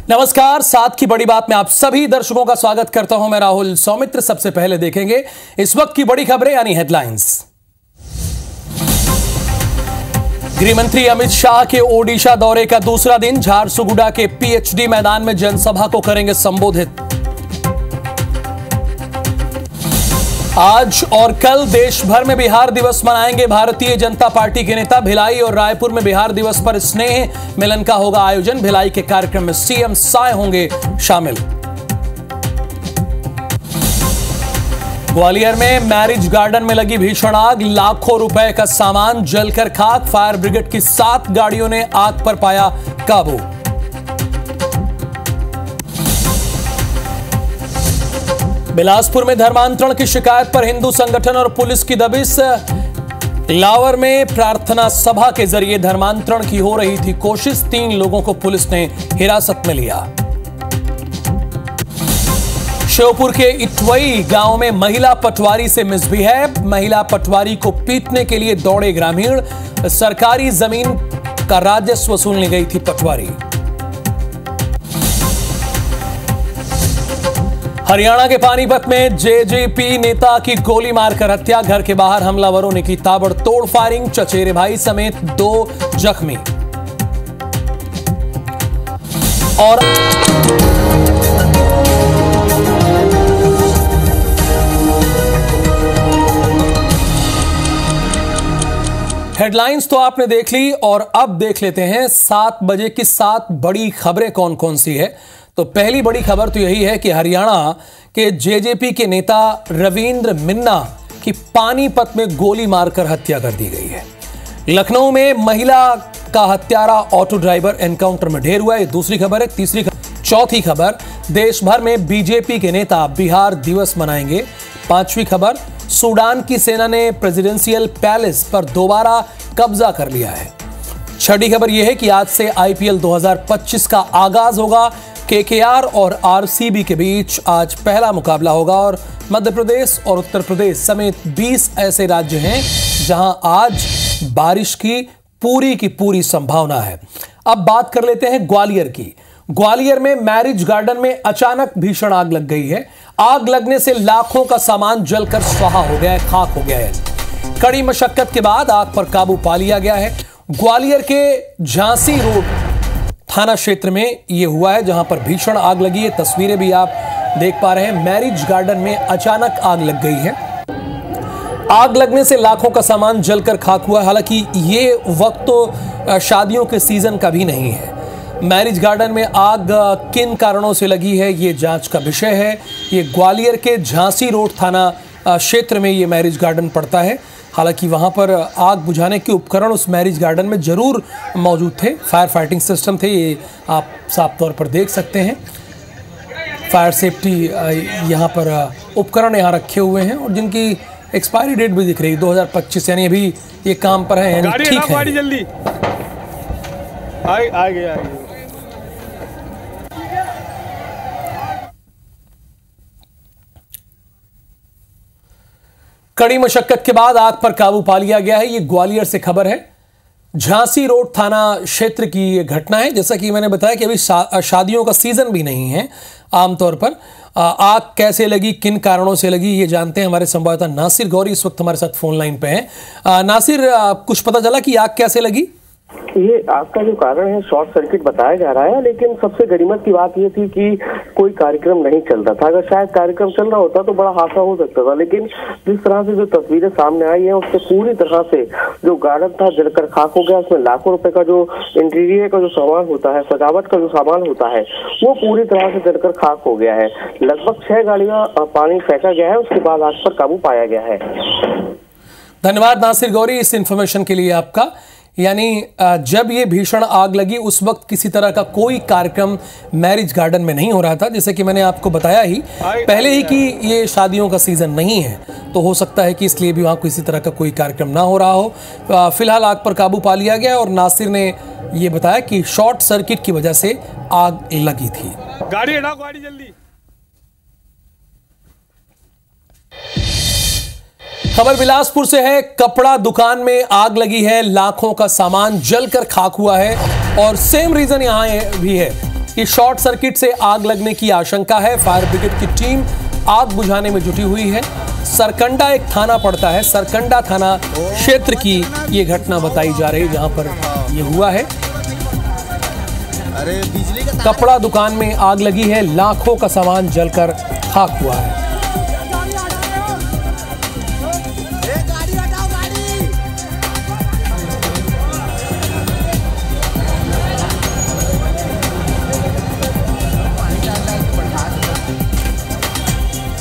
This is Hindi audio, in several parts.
नमस्कार, साथ की बड़ी बात में आप सभी दर्शकों का स्वागत करता हूं। मैं राहुल सौमित्र। सबसे पहले देखेंगे इस वक्त की बड़ी खबरें यानी हेडलाइंस। गृह मंत्री अमित शाह के ओडिशा दौरे का दूसरा दिन, झारसुगुड़ा के पीएचडी मैदान में जनसभा को करेंगे संबोधित। आज और कल देश भर में बिहार दिवस मनाएंगे भारतीय जनता पार्टी के नेता। भिलाई और रायपुर में बिहार दिवस पर स्नेह मिलन का होगा आयोजन। भिलाई के कार्यक्रम में सीएम साय होंगे शामिल। ग्वालियर में मैरिज गार्डन में लगी भीषण आग, लाखों रुपए का सामान जलकर खाक। फायर ब्रिगेड की 7 गाड़ियों ने आग पर पाया काबू। बिलासपुर में धर्मांतरण की शिकायत पर हिंदू संगठन और पुलिस की दबिश। लावर में प्रार्थना सभा के जरिए धर्मांतरण की हो रही थी कोशिश। 3 लोगों को पुलिस ने हिरासत में लिया। श्योपुर के इटवई गांव में महिला पटवारी से मिसबिहेव। महिला पटवारी को पीटने के लिए दौड़े ग्रामीण। सरकारी जमीन का राजस्व वसूलने गई थी पटवारी। हरियाणा के पानीपत में जेजेपी नेता की गोली मारकर हत्या। घर के बाहर हमलावरों ने की ताबड़तोड़ फायरिंग। चचेरे भाई समेत 2 जख्मी। और हेडलाइंस तो आपने देख ली और अब देख लेते हैं 7 बजे की 7 बड़ी खबरें कौन कौन सी है। तो पहली बड़ी खबर तो यही है कि हरियाणा के जेजेपी के नेता रविंद्र मिन्ना की पानीपत में गोली मारकर हत्या कर दी गई है। लखनऊ में महिला का हत्यारा ऑटो ड्राइवर एनकाउंटर में ढेर हुआ है। दूसरी खबर है। चौथी खबर, देश भर में बीजेपी के नेता बिहार दिवस मनाएंगे। 5वीं खबर, सूडान की सेना ने प्रेसिडेंशियल पैलेस पर दोबारा कब्जा कर लिया है। 6ठी खबर यह है कि आज से आईपीएल 2025 का आगाज होगा। केकेआर और आरसीबी के बीच आज पहला मुकाबला होगा और मध्य प्रदेश और उत्तर प्रदेश समेत 20 ऐसे राज्य हैं जहां आज बारिश की पूरी संभावना है। अब बात कर लेते हैं ग्वालियर की। ग्वालियर में मैरिज गार्डन में अचानक भीषण आग लग गई है। आग लगने से लाखों का सामान जलकर स्वाहा हो गया है, खाक हो गया है। कड़ी मशक्कत के बाद आग पर काबू पा लिया गया है। ग्वालियर के झांसी रोड थाना क्षेत्र में यह हुआ है जहां पर भीषण आग लगी है। तस्वीरें भी आप देख पा रहे हैं। मैरिज गार्डन में अचानक आग लग गई है। आग लगने से लाखों का सामान जलकर खाक हुआ है। हालांकि ये वक्त तो शादियों के सीजन का भी नहीं है। मैरिज गार्डन में आग किन कारणों से लगी है ये जांच का विषय है। ये ग्वालियर के झांसी रोड थाना क्षेत्र में ये मैरिज गार्डन पड़ता है। हालांकि वहां पर आग बुझाने के उपकरण उस मैरिज गार्डन में जरूर मौजूद थे। फायर फाइटिंग सिस्टम थे, ये आप साफ तौर पर देख सकते हैं। फायर सेफ्टी यहाँ पर उपकरण यहाँ रखे हुए हैं और जिनकी एक्सपायरी डेट भी दिख रही है 2025, यानी अभी ये काम पर है, यानी ठीक है। जल्दी आ गया। कड़ी मशक्कत के बाद आग पर काबू पा लिया गया है। ये ग्वालियर से खबर है। झांसी रोड थाना क्षेत्र की ये घटना है। जैसा कि मैंने बताया कि अभी शादियों का सीजन भी नहीं है। आमतौर पर आग कैसे लगी, किन कारणों से लगी, ये जानते हैं हमारे संवाददाता नासिर गौरी इस वक्त हमारे साथ फोन लाइन पे हैं। नासिर, कुछ पता चला कि आग कैसे लगी? ये आग का जो कारण है शॉर्ट सर्किट बताया जा रहा है, लेकिन सबसे गनीमत की बात ये थी कि कोई कार्यक्रम नहीं चल रहा था। अगर शायद कार्यक्रम चल रहा होता तो बड़ा हादसा हो सकता था, लेकिन जिस तरह से जो तस्वीरें सामने आई हैं उससे पूरी तरह से जो गार्डन था जलकर खाक हो गया। उसमें लाखों रुपए का जो इंटीरियर का जो सामान होता है, सजावट का जो सामान होता है, वो पूरी तरह से जलकर खाक हो गया है। लगभग 6 गाड़ियां पानी फेंका गया है, उसके बाद आग पर काबू पाया गया है। धन्यवाद नासिर गौरी इस इंफॉर्मेशन के लिए आपका। यानी जब ये भीषण आग लगी उस वक्त किसी तरह का कोई कार्यक्रम मैरिज गार्डन में नहीं हो रहा था। जैसे कि मैंने आपको बताया ही पहले ही कि ये शादियों का सीजन नहीं है, तो हो सकता है कि इसलिए भी वहां किसी तरह का कोई कार्यक्रम ना हो रहा हो। फिलहाल आग पर काबू पा लिया गया और नासिर ने ये बताया कि शॉर्ट सर्किट की वजह से आग लगी थी। गाड़ी हटाओ, गाड़ी जल्दी। खबर बिलासपुर से है। कपड़ा दुकान में आग लगी है, लाखों का सामान जलकर खाक हुआ है और सेम रीजन यहां भी है। कि शॉर्ट सर्किट से आग लगने की आशंका है। फायर ब्रिगेड की टीम आग बुझाने में जुटी हुई है। सरकंडा एक थाना पड़ता है, सरकंडा थाना क्षेत्र की ये घटना बताई जा रही है जहां पर ये हुआ है। कपड़ा दुकान में आग लगी है, लाखों का सामान जलकर खाक हुआ है।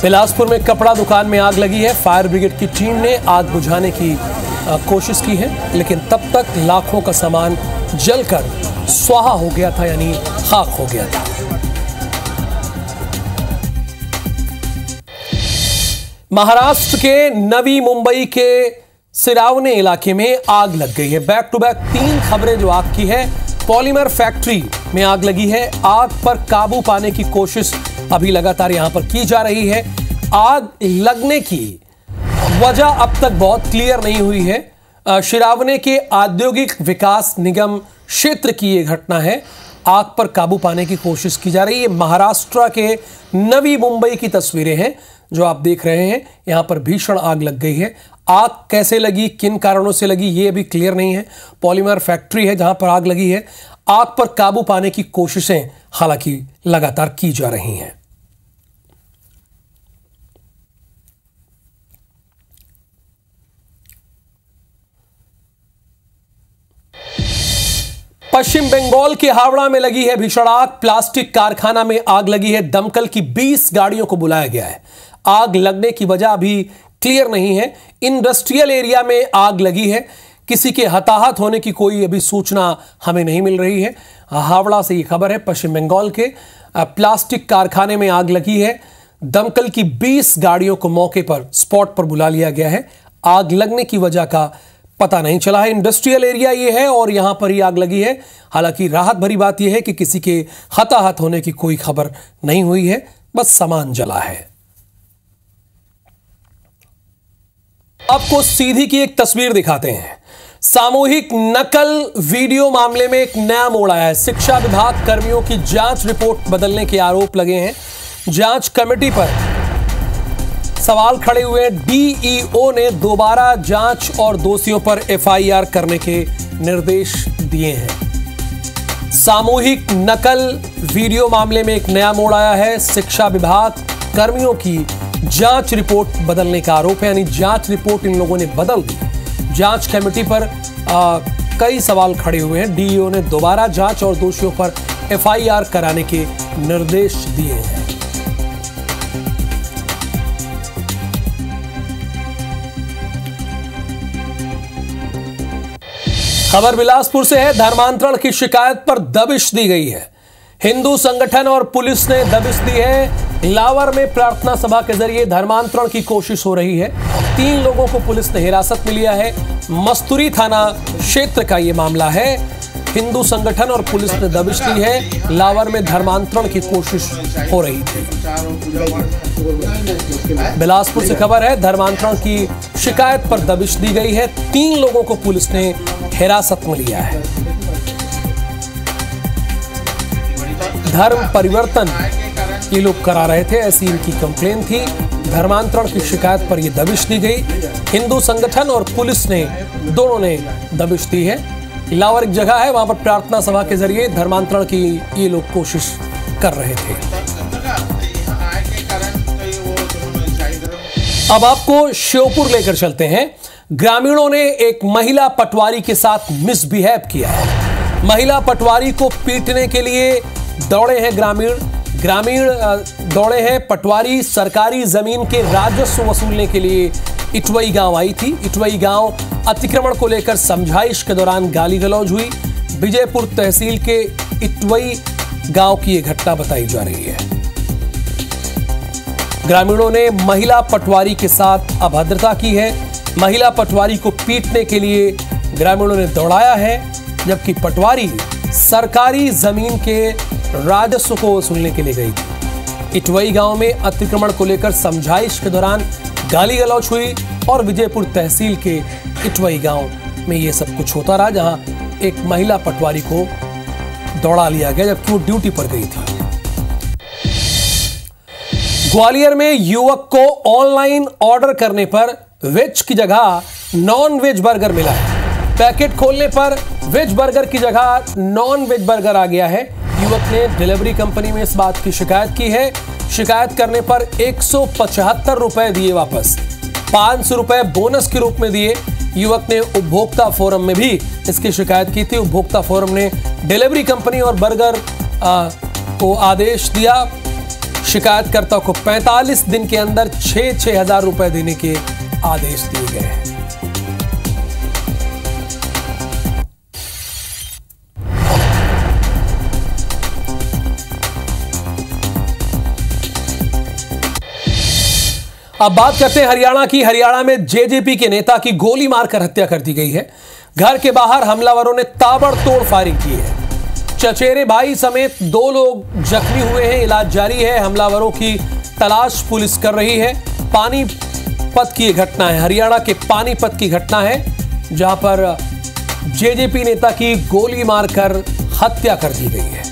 बिलासपुर में कपड़ा दुकान में आग लगी है। फायर ब्रिगेड की टीम ने आग बुझाने की कोशिश की है, लेकिन तब तक लाखों का सामान जलकर स्वाहा हो गया था, यानी खाक हो गया था। महाराष्ट्र के नवी मुंबई के सिरावने इलाके में आग लग गई है। बैक टू बैक 3 खबरें जो आग की है। पॉलीमर फैक्ट्री में आग लगी है। आग पर काबू पाने की कोशिश अभी लगातार यहां पर की जा रही है। आग लगने की वजह अब तक बहुत क्लियर नहीं हुई है। सिरावने के औद्योगिक विकास निगम क्षेत्र की यह घटना है। आग पर काबू पाने की कोशिश की जा रही है। महाराष्ट्र के नवी मुंबई की तस्वीरें हैं जो आप देख रहे हैं। यहां पर भीषण आग लग गई है। आग कैसे लगी, किन कारणों से लगी, ये अभी क्लियर नहीं है। पॉलीमर फैक्ट्री है जहां पर आग लगी है। आग पर काबू पाने की कोशिशें हालांकि लगातार की जा रही हैं। पश्चिम बंगाल के हावड़ा में लगी है भीषण आग। प्लास्टिक कारखाना में आग लगी है। दमकल की 20 गाड़ियों को बुलाया गया है। आग लगने की वजह अभी क्लियर नहीं है। इंडस्ट्रियल एरिया में आग लगी है। किसी के हताहत होने की कोई अभी सूचना हमें नहीं मिल रही है। हावड़ा से ये खबर है। पश्चिम बंगाल के प्लास्टिक कारखाने में आग लगी है। दमकल की 20 गाड़ियों को मौके पर स्पॉट पर बुला लिया गया है। आग लगने की वजह का पता नहीं चला है। इंडस्ट्रियल एरिया ये है और यहां पर ही आग लगी है। हालांकि राहत भरी बात यह है कि किसी के हताहत होने की कोई खबर नहीं हुई है, बस सामान जला है। आपको सीधी की एक तस्वीर दिखाते हैं। सामूहिक नकल वीडियो मामले में एक नया मोड़ आया है। शिक्षा विभाग कर्मियों की जांच रिपोर्ट बदलने के आरोप लगे हैं। जांच कमेटी पर सवाल खड़े हुए। डीईओ ने दोबारा जांच और दोषियों पर एफआईआर करने के निर्देश दिए हैं। सामूहिक नकल वीडियो मामले में एक नया मोड़ आया है। शिक्षा विभाग कर्मियों की जांच रिपोर्ट बदलने का आरोप है, यानी जांच रिपोर्ट इन लोगों ने बदल दी। जांच कमेटी पर कई सवाल खड़े हुए हैं। डीईओ ने दोबारा जांच और दोषियों पर एफआईआर कराने के निर्देश दिए हैं। खबर बिलासपुर से है। धर्मांतरण की शिकायत पर दबिश दी गई है। हिंदू संगठन और पुलिस ने दबिश दी है। लावर में प्रार्थना सभा के जरिए धर्मांतरण की कोशिश हो रही है। 3 लोगों को पुलिस ने हिरासत में लिया है। मस्तूरी थाना क्षेत्र का यह मामला है। हिंदू संगठन और पुलिस ने दबिश दी है। लावर में धर्मांतरण की कोशिश हो रही थी। बिलासपुर से खबर है। धर्मांतरण की शिकायत पर दबिश दी गई है। 3 लोगों को पुलिस ने हिरासत में लिया है। धर्म परिवर्तन ये लोग करा रहे थे, ऐसी इनकी कंप्लेन थी। धर्मांतरण की शिकायत पर यह दबिश दी गई। हिंदू संगठन और पुलिस ने दोनों ने दबिश दी है। लावर एक जगह है, वहां पर प्रार्थना सभा के जरिए धर्मांतरण की ये लोग कोशिश कर रहे थे। अब आपको श्योपुर लेकर चलते हैं। ग्रामीणों ने एक महिला पटवारी के साथ मिसबिहेव किया है। महिला पटवारी को पीटने के लिए दौड़े हैं ग्रामीण दौड़े हैं। पटवारी सरकारी जमीन के राजस्व वसूलने के लिए इटवई गांव आई थी। इटवई गांव अतिक्रमण को लेकर समझाइश के दौरान गाली गलौज हुई। विजयपुर तहसील के इटवई गांव की यह घटना बताई जा रही है। ग्रामीणों ने महिला पटवारी के साथ अभद्रता की है। महिला पटवारी को पीटने के लिए ग्रामीणों ने दौड़ाया है, जबकि पटवारी सरकारी जमीन के राजस्व को वसूलने के लिए गई थी। इटवई गांव में अतिक्रमण को लेकर समझाइश के दौरान गाली गलौज हुई और विजयपुर तहसील के इटवई गांव में यह सब कुछ होता रहा, जहां एक महिला पटवारी को दौड़ा लिया गया जबकि वो ड्यूटी पर गई थी। ग्वालियर में युवक को ऑनलाइन ऑर्डर करने पर वेज की जगह नॉन वेज बर्गर मिला है। पैकेट खोलने पर वेज बर्गर की जगह नॉन वेज बर्गर आ गया है। युवक ने डिलीवरी कंपनी में इस बात की शिकायत की है। शिकायत करने पर 175 रुपए दिए वापस, 500 रुपए बोनस के रूप में दिए। युवक ने उपभोक्ता फोरम में भी इसकी शिकायत की थी। उपभोक्ता फोरम ने डिलीवरी कंपनी और बर्गर को आदेश दिया। शिकायतकर्ता को 45 दिन के अंदर 6-6 हजार रुपए देने के आदेश दिए गए हैं। अब बात करते हैं हरियाणा की। हरियाणा में जेजेपी के नेता की गोली मारकर हत्या कर दी गई है। घर के बाहर हमलावरों ने ताबड़तोड़ फायरिंग की है। चचेरे भाई समेत 2 लोग जख्मी हुए हैं। इलाज जारी है। हमलावरों की तलाश पुलिस कर रही है। पानीपत की घटना है, हरियाणा के पानीपत की घटना है, जहां पर जेजेपी नेता की गोली मारकर हत्या कर दी गई है।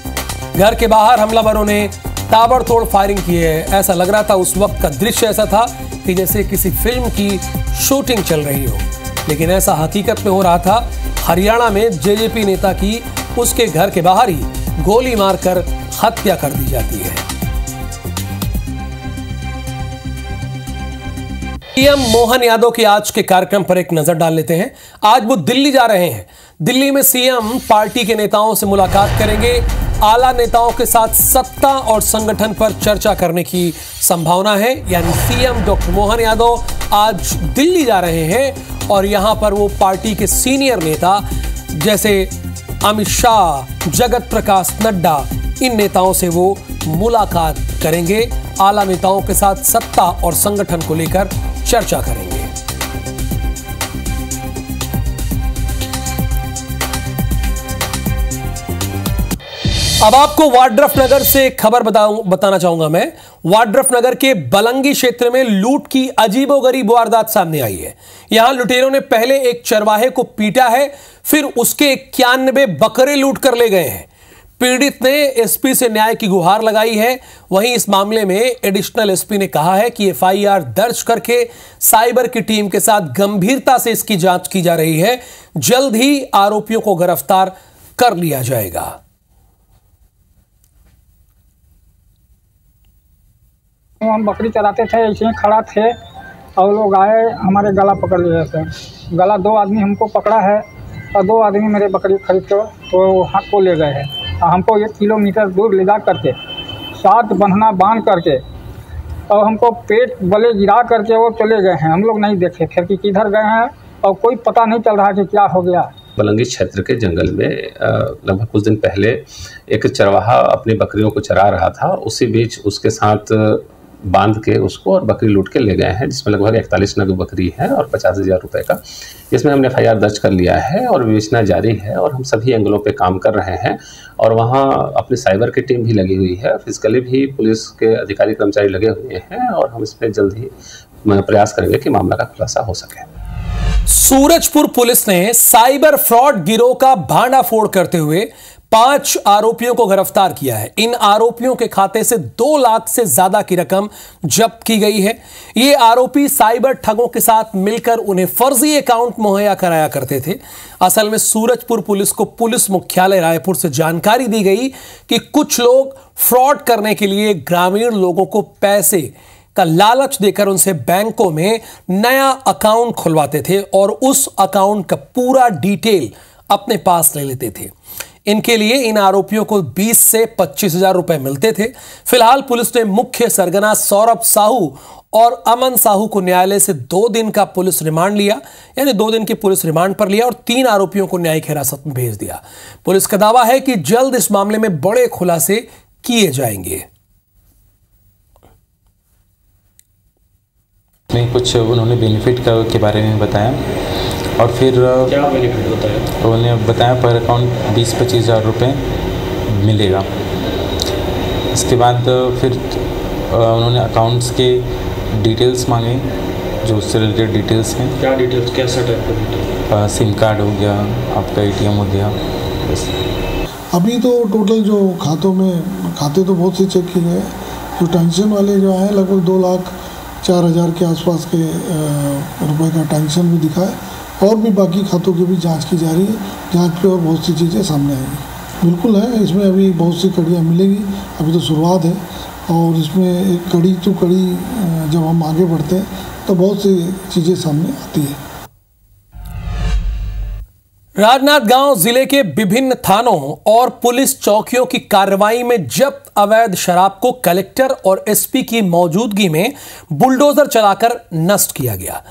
घर के बाहर हमलावरों ने ताबड़तोड़ फायरिंग की है। ऐसा लग रहा था, उस वक्त का दृश्य ऐसा था कि जैसे किसी फिल्म की शूटिंग चल रही हो, लेकिन ऐसा हकीकत में हो रहा था। हरियाणा में जेजेपी नेता की उसके घर के बाहर ही गोली मारकर हत्या कर दी जाती है। पीएम मोहन यादव के आज के कार्यक्रम पर एक नजर डाल लेते हैं। आज वो दिल्ली जा रहे हैं। दिल्ली में सीएम पार्टी के नेताओं से मुलाकात करेंगे। आला नेताओं के साथ सत्ता और संगठन पर चर्चा करने की संभावना है। यानी सीएम डॉक्टर मोहन यादव आज दिल्ली जा रहे हैं और यहां पर वो पार्टी के सीनियर नेता जैसे अमित शाह, जगत प्रकाश नड्डा, इन नेताओं से वो मुलाकात करेंगे। आला नेताओं के साथ सत्ता और संगठन को लेकर चर्चा करेंगे। अब आपको वाड्रफ नगर से खबर बताना चाहूंगा मैं। वाड्रफ नगर के बलंगी क्षेत्र में लूट की अजीबोगरीब वारदात सामने आई है। यहां लुटेरों ने पहले एक चरवाहे को पीटा है, फिर उसके 91 बकरे लूट कर ले गए हैं। पीड़ित ने एसपी से न्याय की गुहार लगाई है। वहीं इस मामले में एडिशनल एसपी ने कहा है कि एफआईआर दर्ज करके साइबर की टीम के साथ गंभीरता से इसकी जांच की जा रही है। जल्द ही आरोपियों को गिरफ्तार कर लिया जाएगा। हम बकरी चराते थे, ऐसे ही खड़ा थे और लोग आए, हमारे गला पकड़ लिए थे। गला 2 आदमी हमको पकड़ा है और 2 आदमी मेरे बकरी खरीद कर तो हाथ को ले गए हैं। हमको 1 किलोमीटर दूर ले जा करके 7 बंधना बांध करके और हमको पेट बले गिरा करके वो चले गए हैं। हम लोग नहीं देखे फिर कि किधर गए हैं और कोई पता नहीं चल रहा कि क्या हो गया। बलंगी क्षेत्र के जंगल में लगभग कुछ दिन पहले एक चरवाहा अपनी बकरियों को चरा रहा था। उसी बीच उसके साथ बांध के उसको और बकरी लूट के ले गए हैं, जिसमें लगभग 41 नग बकरी है और 50,000 रुपये का। इसमें हमने एफआईआर दर्ज कर लिया है और विवेचना जारी है और हम सभी एंगलों पे काम कर रहे हैं। और वहाँ अपनी साइबर की टीम भी लगी हुई है, फिजिकली भी पुलिस के अधिकारी कर्मचारी लगे हुए हैं और हम इसमें जल्द ही प्रयास करेंगे कि मामला का खुलासा हो सके। सूरजपुर पुलिस ने साइबर फ्रॉड गिरोह का भांडाफोड़ करते हुए 5 आरोपियों को गिरफ्तार किया है। इन आरोपियों के खाते से 2 लाख से ज्यादा की रकम जब्त की गई है। ये आरोपी साइबर ठगों के साथ मिलकर उन्हें फर्जी अकाउंट मुहैया कराया करते थे। असल में सूरजपुर पुलिस को पुलिस मुख्यालय रायपुर से जानकारी दी गई कि कुछ लोग फ्रॉड करने के लिए ग्रामीण लोगों को पैसे का लालच देकर उनसे बैंकों में नया अकाउंट खुलवाते थे और उस अकाउंट का पूरा डिटेल अपने पास ले लेते थे। इनके लिए इन आरोपियों को 20 से 25,000 रुपए मिलते थे। फिलहाल पुलिस ने मुख्य सरगना सौरभ साहू और अमन साहू को न्यायालय से 2 दिन का पुलिस रिमांड लिया, यानी 2 दिन की पुलिस रिमांड पर लिया और 3 आरोपियों को न्यायिक हिरासत में भेज दिया। पुलिस का दावा है कि जल्द इस मामले में बड़े खुलासे किए जाएंगे। में कुछ उन्होंने बेनिफिट के बारे में बताया और फिर क्या बेनिफिट बताया? उन्होंने बताया पर अकाउंट 20-25,000 रुपये मिलेगा। इसके बाद फिर उन्होंने अकाउंट्स के डिटेल्स मांगे, जो उससे रिलेटेड डिटेल्स हैं। क्या डिटेल्स, कैसा टाइप का डिटेल्स? सिम कार्ड हो गया, आपका ATM हो गया, बस। अभी तो टोटल जो खाते तो बहुत से चेक किए गए, जो टेंशन वाले जो हैं लगभग 2,04,000 के आसपास के रुपए का टेंशन भी दिखा है, और भी बाकी खातों की भी जांच की जा रही है। जांच पे और बहुत सी चीज़ें सामने आएंगी। बिल्कुल है, इसमें अभी बहुत सी कड़ियाँ मिलेंगी, अभी तो शुरुआत है, और इसमें एक कड़ी टू कड़ी जब हम आगे बढ़ते हैं तो बहुत सी चीज़ें सामने आती है। राजनांदगांव जिले के विभिन्न थानों और पुलिस चौकियों की कार्रवाई में जब्त अवैध शराब को कलेक्टर और एसपी की मौजूदगी में बुलडोजर चलाकर नष्ट किया गया।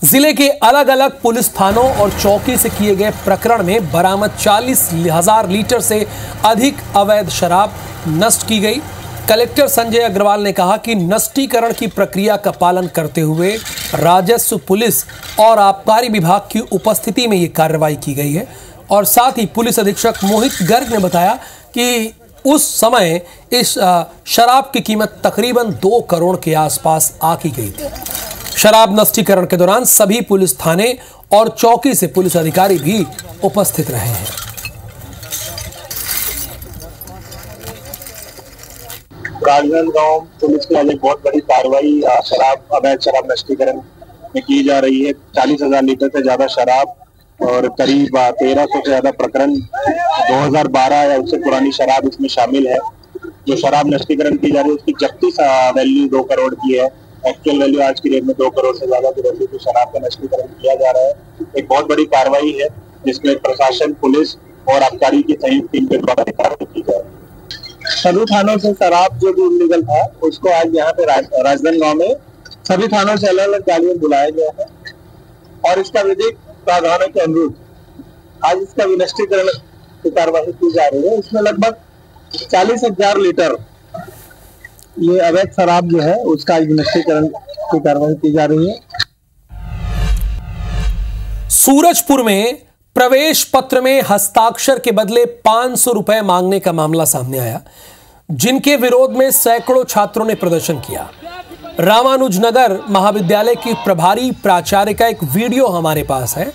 जिले के अलग अलग पुलिस थानों और चौकी से किए गए प्रकरण में बरामद 40,000 लीटर से अधिक अवैध शराब नष्ट की गई। कलेक्टर संजय अग्रवाल ने कहा कि नष्टीकरण की प्रक्रिया का पालन करते हुए राजस्व, पुलिस और आबकारी विभाग की उपस्थिति में ये कार्रवाई की गई है। और साथ ही पुलिस अधीक्षक मोहित गर्ग ने बताया कि उस समय इस शराब की कीमत तकरीबन 2 करोड़ के आसपास आकी गई थी। शराब नष्टीकरण के दौरान सभी पुलिस थाने और चौकी से पुलिस अधिकारी भी उपस्थित रहे हैं। राजनांदगांव पुलिस की आज एक बहुत बड़ी कार्रवाई अवैध शराब नष्टीकरण में की जा रही है। 40,000 लीटर से ज्यादा शराब और करीब 1300 से ज्यादा प्रकरण 2012 या उससे पुरानी शराब इसमें शामिल है। जो शराब नष्टीकरण की जा रही है उसकी जब्ती वैल्यू 2 करोड़ की है। एक्चुअल वैल्यू आज की डेट में 2 करोड़ से ज्यादा की वैल्यू की शराब का नष्टीकरण किया जा रहा है। एक बहुत बड़ी कार्रवाई है जिसमें प्रशासन, पुलिस और आबकारी की संयुक्त टीम के द्वारा कार्रवाई की जा रही है। सभी थानों से शराब जो भी इलीगल था उसको आज यहाँ पे राजनांदगांव में सभी थानों से अलग अलग गाड़ियों बुलाया गया है, और इसका विधिक प्रावधानों के अनुरूप आज इसका विनष्टीकरण की कार्रवाई की जा रही है। इसमें लगभग 40,000 लीटर ये अवैध शराब जो है उसका विनष्टीकरण की कार्रवाई की जा रही है। सूरजपुर में प्रवेश पत्र में हस्ताक्षर के बदले 500 रुपए मांगने का मामला सामने आया, जिनके विरोध में सैकड़ों छात्रों ने प्रदर्शन किया। रामानुजनगर महाविद्यालय की प्रभारी प्राचार्य का एक वीडियो हमारे पास है,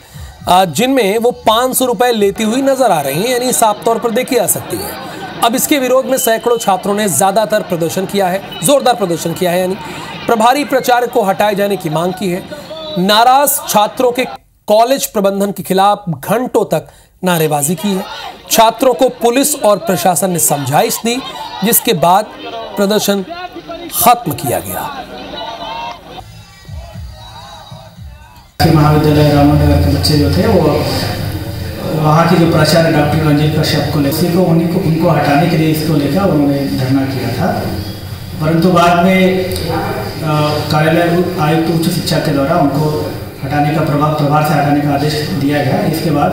जिनमें वो 500 रुपए लेती हुई नजर आ रही हैं, यानी साफ तौर पर देखी जा सकती है। अब इसके विरोध में सैकड़ों छात्रों ने ज्यादातर प्रदर्शन किया है, जोरदार प्रदर्शन किया है, यानी प्रभारी प्राचार्य को हटाए जाने की मांग की है। नाराज छात्रों के कॉलेज प्रबंधन के खिलाफ घंटों तक नारेबाजी की है। छात्रों को पुलिस और प्रशासन ने समझाइश दी, जिसके बाद प्रदर्शन खत्म किया गया। महाविद्यालय रामानगर के बच्चे जो थे वो वहाँ के जो प्राचार्य डॉक्टर रंजीत कश्यप को उनको हटाने के लिए इसको लेकर उन्होंने धरना किया था, परंतु बाद में कार्यालय आयुक्त उच्च शिक्षा के द्वारा उनको हटाने का प्रभार से हटाने का आदेश दिया गया। इसके बाद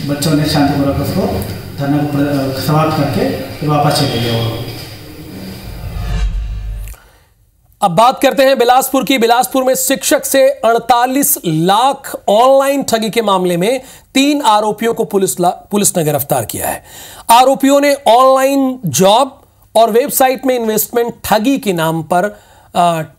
बच्चों ने शांतिपूर्वक उसको धरना को समाप्त करके फिर वापस चले गए। अब बात करते हैं बिलासपुर की। बिलासपुर में शिक्षक से 48 लाख ऑनलाइन ठगी के मामले में 3 आरोपियों को पुलिस ने गिरफ्तार किया है। आरोपियों ने ऑनलाइन जॉब और वेबसाइट में इन्वेस्टमेंट ठगी के नाम पर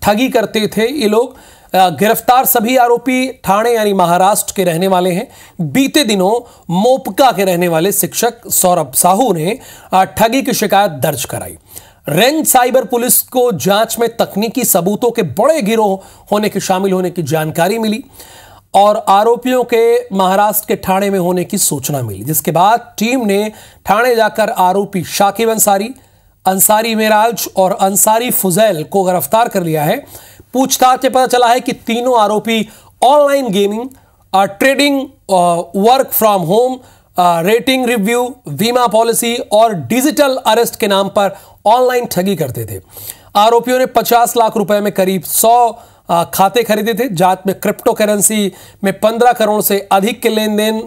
ठगी करते थे ये लोग। गिरफ्तार सभी आरोपी ठाणे यानी महाराष्ट्र के रहने वाले हैं। बीते दिनों मोपका के रहने वाले शिक्षक सौरभ साहू ने ठगी की शिकायत दर्ज कराई। रेंज साइबर पुलिस को जांच में तकनीकी सबूतों के बड़े गिरोह शामिल होने की जानकारी मिली और आरोपियों के महाराष्ट्र के ठाणे में होने की सूचना मिली, जिसके बाद टीम ने ठाणे जाकर आरोपी शाकिब अंसारी, अंसारी मेराज और अंसारी फुजैल को गिरफ्तार कर लिया है। पूछताछ से पता चला है कि तीनों आरोपी online gaming, trading, work from home, rating review, बीमा पॉलिसी और डिजिटल अरेस्ट के नाम पर ऑनलाइन ठगी करते थे। आरोपियों ने 50 लाख रुपए में करीब 100 खाते खरीदे थे। जांच में क्रिप्टो करेंसी में 15 करोड़ से अधिक के लेन देन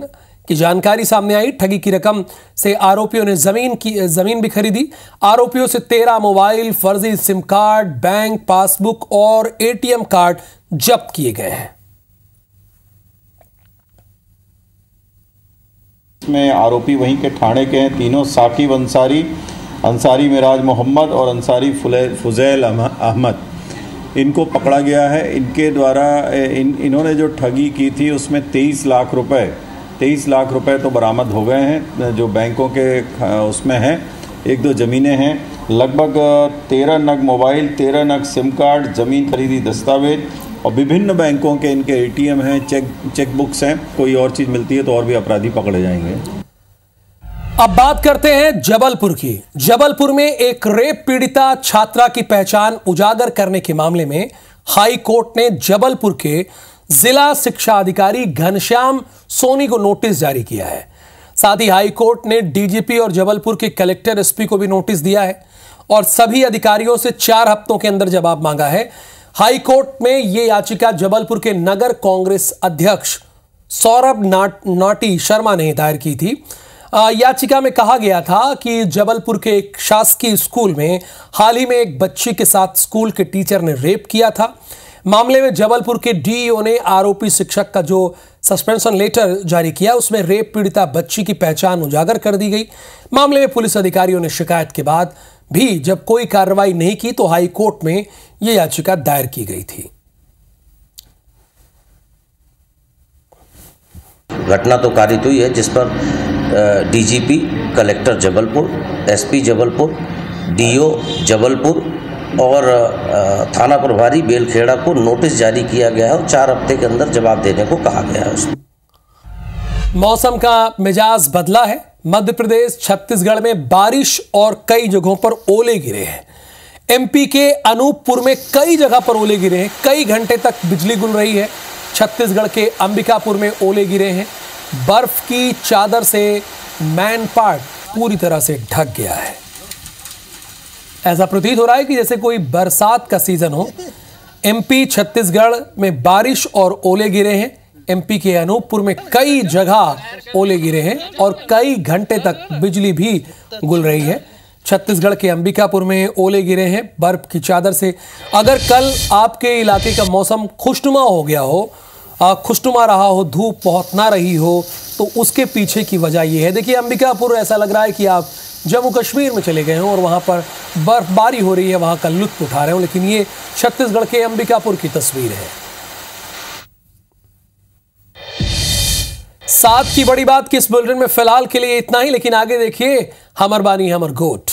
की जानकारी सामने आई। ठगी की रकम से आरोपियों ने जमीन भी खरीदी। आरोपियों से 13 मोबाइल, फर्जी सिम कार्ड, बैंक पासबुक और एटीएम कार्ड जब्त किए गए हैं। इसमें आरोपी वहीं के ठाणे के हैं। तीनों साकिब अंसारी, अंसारी मिराज मोहम्मद और अंसारी फुजैल अहमद, इनको पकड़ा गया है। इनके द्वारा इन्होंने जो ठगी की थी उसमें 23 लाख रुपए 23 लाख रुपए तो बरामद हो गए हैं जो बैंकों के उसमें हैं। 1-2 ज़मीनें हैं, लगभग 13 नग मोबाइल, 13 नग सिम कार्ड, ज़मीन खरीदी दस्तावेज और विभिन्न बैंकों के इनके ATM हैं, चेक बुक्स हैं। कोई और चीज़ मिलती है तो और भी अपराधी पकड़े जाएंगे। अब बात करते हैं जबलपुर की। जबलपुर में एक रेप पीड़िता छात्रा की पहचान उजागर करने के मामले में हाई कोर्ट ने जबलपुर के जिला शिक्षा अधिकारी घनश्याम सोनी को नोटिस जारी किया है। साथ ही हाई कोर्ट ने DGP और जबलपुर के कलेक्टर SP को भी नोटिस दिया है और सभी अधिकारियों से 4 हफ्तों के अंदर जवाब मांगा है। हाई कोर्ट में यह याचिका जबलपुर के नगर कांग्रेस अध्यक्ष सौरभ नाटी शर्मा ने दायर की थी। याचिका में कहा गया था कि जबलपुर के एक शासकीय स्कूल में हाल ही में एक बच्ची के साथ स्कूल के टीचर ने रेप किया था। मामले में जबलपुर के DEO ने आरोपी शिक्षक का जो सस्पेंशन लेटर जारी किया उसमें रेप पीड़िता बच्ची की पहचान उजागर कर दी गई। मामले में पुलिस अधिकारियों ने शिकायत के बाद भी जब कोई कार्रवाई नहीं की तो हाई कोर्ट में यह याचिका दायर की गई थी। घटना तो कारित हुई है जिस पर DGP collector Jabalpur, SP Jabalpur, DO Jabalpur और थाना प्रभारी बेलखेड़ा को नोटिस जारी किया गया है और 4 हफ्ते के अंदर जवाब देने को कहा गया है। उसमें मौसम का मिजाज बदला है। मध्य प्रदेश, छत्तीसगढ़ में बारिश और कई जगहों पर ओले गिरे हैं। MP के अनूपपुर में कई जगह पर ओले गिरे हैं, कई घंटे तक बिजली गुल रही है। छत्तीसगढ़ के अंबिकापुर में ओले गिरे हैं। बर्फ की चादर से मैनपाट पूरी तरह से ढक गया है। ऐसा प्रतीत हो रहा है कि जैसे कोई बरसात का सीजन हो। MP छत्तीसगढ़ में बारिश और ओले गिरे हैं। MP के अनूपपुर में कई जगह ओले गिरे हैं और कई घंटे तक बिजली भी गुल रही है। छत्तीसगढ़ के अंबिकापुर में ओले गिरे हैं बर्फ की चादर से। अगर कल आपके इलाके का मौसम खुशनुमा हो गया हो, खुशनुमा रहा हो, धूप बहुत ना रही हो, तो उसके पीछे की वजह यह है। देखिए, अंबिकापुर ऐसा लग रहा है कि आप जम्मू कश्मीर में चले गए हो और वहां पर बर्फबारी हो रही है, वहां का लुत्फ उठा रहे हो, लेकिन ये छत्तीसगढ़ के अंबिकापुर की तस्वीर है। साथ की बड़ी बात कि इस बुलेटिन में फिलहाल के लिए इतना ही, लेकिन आगे देखिए हमर बानी हमर गोट।